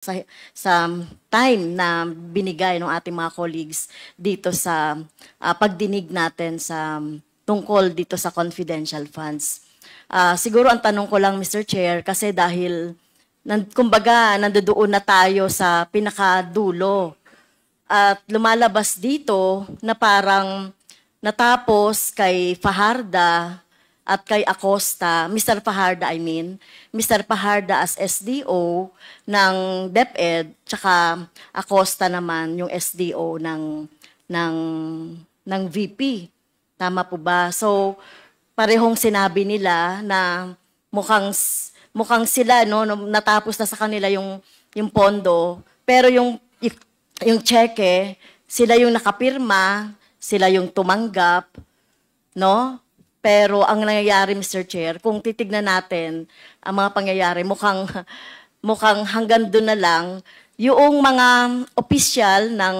sa time na binigay ng ating mga colleagues dito sa pagdinig natin sa tungkol dito sa confidential funds. Siguro ang tanong ko lang, Mr. Chair, kasi dahil kumbaga nandoon na tayo sa pinakadulo at lumalabas dito na parang natapos kay Fajarda at kay Acosta, Mr. Fajarda Mr. Fajarda as SDO ng DepEd, tsaka Acosta naman yung SDO ng VP. Tama po ba? So, parehong sinabi nila na mukhang sila, no, natapos na sa kanila yung pondo, pero yung cheque, sila yung nakapirma, sila yung tumanggap, no? Pero ang nangyayari, Mr. Chair, kung titignan natin ang mga pangyayari, mukhang hanggang doon na lang, yung mga opisyal ng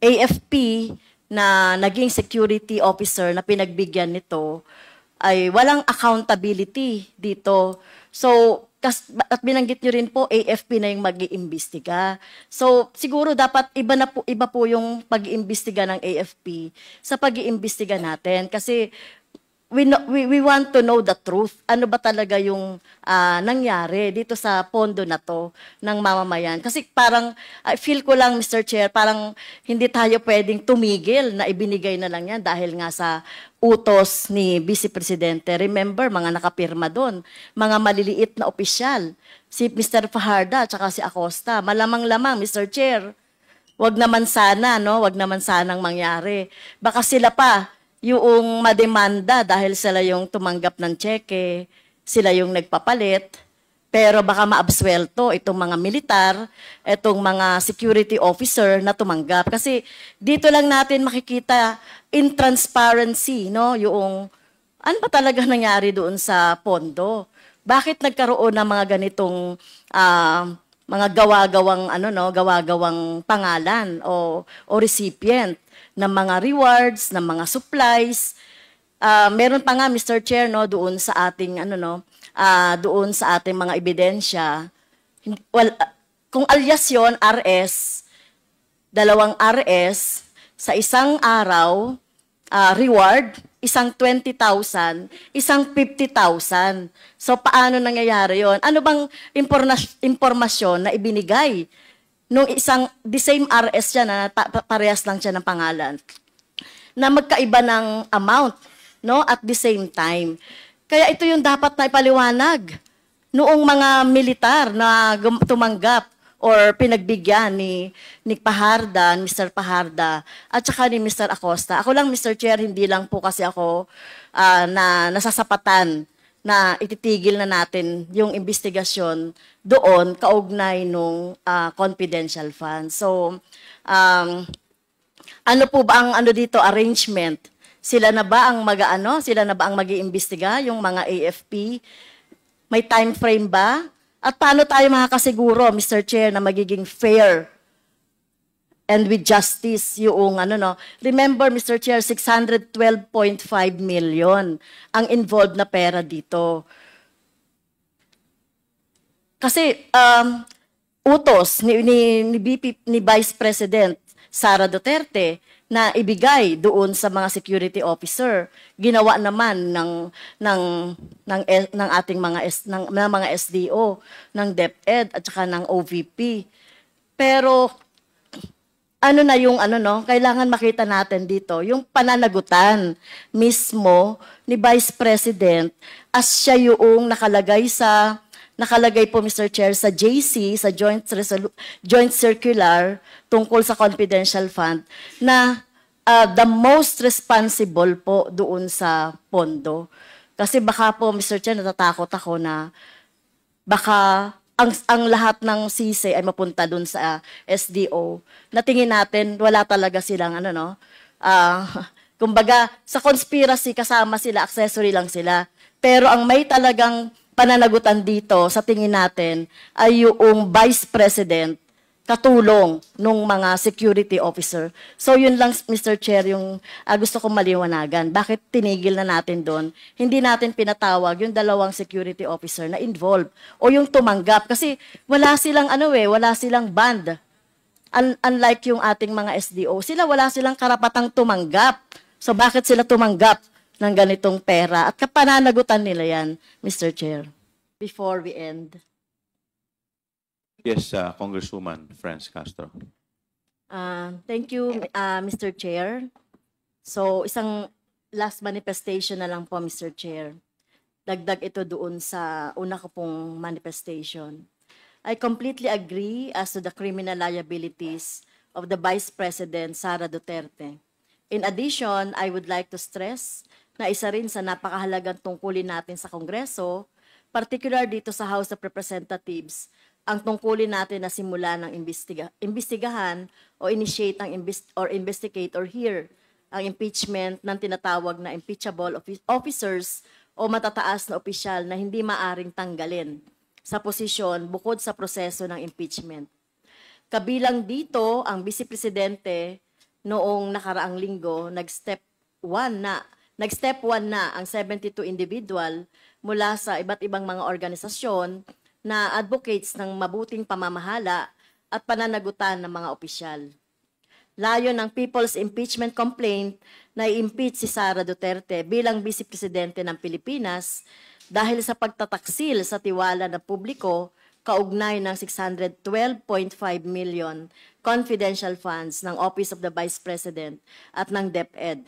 AFP na naging security officer na pinagbigyan nito ay walang accountability dito. So, at binanggit nyo rin po, AFP na yung mag-iimbestiga. So, siguro dapat iba po yung pag-iimbestiga ng AFP sa pag-iimbestiga natin. Kasi we want to know the truth. Ano ba talaga yung nangyari dito sa pondo na to ng mamamayan? Kasi parang, I feel ko lang, Mr. Chair, parang hindi tayo pwedeng tumigil na ibinigay na lang yan dahil nga sa utos ni Vice Presidente. Remember, mga nakapirma doon, mga maliliit na opisyal, si Mr. Fajarda at si Acosta. Malamang-lamang, Mr. Chair, wag naman sana, no? Wag naman sanang mangyari. Baka sila pa, yung mademanda dahil sila yung tumanggap ng cheque, sila yung nagpapalit, pero baka maabswelto itong mga militar, itong mga security officer na tumanggap. Kasi dito lang natin makikita in transparency, no, yung ano ba talaga nangyari doon sa pondo. Bakit nagkaroon ng mga ganitong mga gawa-gawang pangalan o recipient ng mga rewards, ng mga supplies. Meron pa nga, Mr. Chair, no, doon sa ating doon sa ating mga ebidensya. Kung alias yun, RS, dalawang RS sa isang araw, reward, isang 20,000, isang 50,000. So paano nangyayari yon? Ano bang impormasyon na ibinigay nung the same RS siya na parehas lang siya ng pangalan, na magkaiba ng amount, no, at the same time. Kaya ito yung dapat na ipaliwanag noong mga militar na tumanggap or pinagbigyan ni Fajarda, Mr. Fajarda, at saka ni Mr. Acosta. Ako lang, Mr. Chair, hindi lang po kasi ako na nasasapatan na ititigil na natin yung investigasyon doon kaugnay nung confidential fund. So, ano po ba ang dito arrangement? Sila na ba ang Sila na ba ang mag-iimbestiga, yung mga AFP? May time frame ba? At paano tayo makakasiguro, Mr. Chair, na magiging fair and with justice yung Remember, Mr. Chair, 612.5 million ang involved na pera dito. Kasi utos ni Vice President Sara Duterte na ibigay doon sa mga security officer, ginawa naman ng ating mga SDO, ng DepEd at saka ng OVP. Pero kailangan makita natin dito yung pananagutan mismo ni Vice President as siya yung nakalagay po, Mr. Chair, sa JC, sa Joint Circular tungkol sa confidential fund, na the most responsible po doon sa pondo. Kasi baka po, Mr. Chair, natatakot ako na baka ang lahat ng sisi ay mapunta doon sa SDO. Natingin natin, wala talaga silang kumbaga, sa conspiracy kasama sila, accessory lang sila. Pero ang may talagang pananagutan dito sa tingin natin ay yung Vice President katulong nung mga security officer. So yun lang, Mr. Chair, yung gusto kong maliwanagan. Bakit tinigil na natin doon? Hindi natin pinatawag yung dalawang security officer na involved o yung tumanggap. Kasi wala silang wala silang band. Unlike yung ating mga SDO, wala silang karapatang tumanggap. So bakit sila tumanggap ng ganitong pera? At kapananagutan nila yan, Mr. Chair. Before we end. Yes, Congresswoman Franz Castro. Thank you, Mr. Chair. So, isang last manifestation na lang po, Mr. Chair. Dagdag ito doon sa una ko pong manifestation. I completely agree as to the criminal liabilities of the Vice President, Sara Duterte. In addition, I would like to stress na isa rin sa napakahalagang tungkulin natin sa Kongreso, particular dito sa House of Representatives, ang tungkulin natin na simula ng imbestigahan o initiate ang investigate or hear ang impeachment ng tinatawag na impeachable officers o matataas na opisyal na hindi maaring tanggalin sa posisyon bukod sa proseso ng impeachment. Kabilang dito ang Vice Presidente noong nakaraang linggo, nag-step 1 na ang 72 individual mula sa iba't ibang mga organisasyon na advocates ng mabuting pamamahala at pananagutan ng mga opisyal. Layo ng People's Impeachment Complaint na i-impeach si Sara Duterte bilang Vice Presidente ng Pilipinas dahil sa pagtataksil sa tiwala ng publiko kaugnay ng 612.5 million confidential funds ng Office of the Vice President at ng DepEd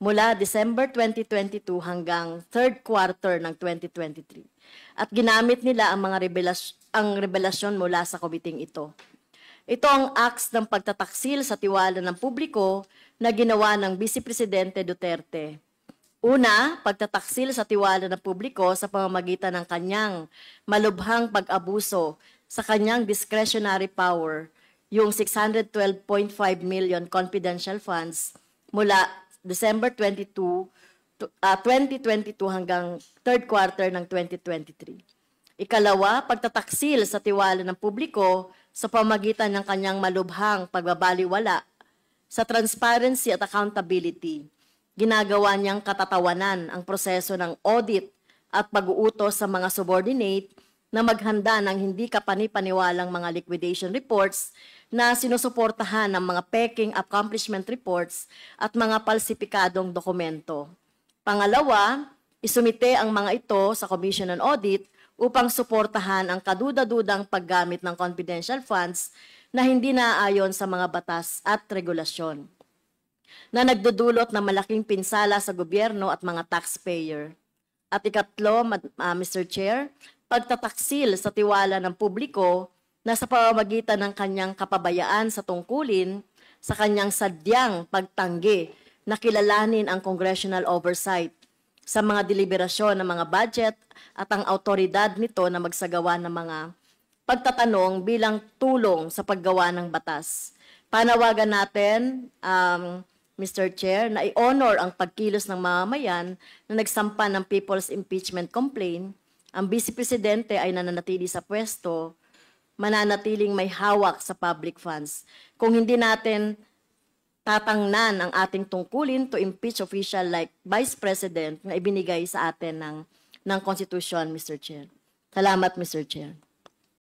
mula December 2022 hanggang third quarter ng 2023. At ginamit nila ang mga revelasyon mula sa komiting ito. Ito ang acts ng pagtataksil sa tiwala ng publiko na ginawa ng Vice Presidente Duterte. Una, pagtataksil sa tiwala ng publiko sa pamamagitan ng kanyang malubhang pag-abuso sa kanyang discretionary power, yung 612.5 million confidential funds mula December 2022 hanggang third quarter ng 2023. Ikalawa, pagtataksil sa tiwala ng publiko sa pamamagitan ng kanyang malubhang pagbabaliwala sa transparency at accountability. Ginagawa niyang katatawanan ang proseso ng audit at pag-uutos sa mga subordinate na maghanda ng hindi kapani-paniwalang mga liquidation reports na sinusuportahan ng mga peking accomplishment reports at mga palsipikadong dokumento. Pangalawa, isumite ang mga ito sa Commission on Audit upang suportahan ang kaduda-dudang paggamit ng confidential funds na hindi naaayon sa mga batas at regulasyon, na nagdudulot ng malaking pinsala sa gobyerno at mga taxpayer. At ikatlo, Mr. Chair, pagtataksil sa tiwala ng publiko na sa pamamagitan ng kanyang kapabayaan sa tungkulin, sa kanyang sadyang pagtanggi na kilalanin ang congressional oversight sa mga deliberasyon ng mga budget at ang autoridad nito na magsagawa ng mga pagtatanong bilang tulong sa paggawa ng batas. Panawagan natin, Mr. Chair, na i-honor ang pagkilos ng mamamayan na nagsampa ng People's Impeachment Complaint. Ang Vice Presidente ay nananatili sa pwesto, mananatiling may hawak sa public funds. Kung hindi natin tatangnan ang ating tungkulin to impeach official like Vice President na ibinigay sa atin ng Constitution, Mr. Chair. Salamat, Mr. Chair.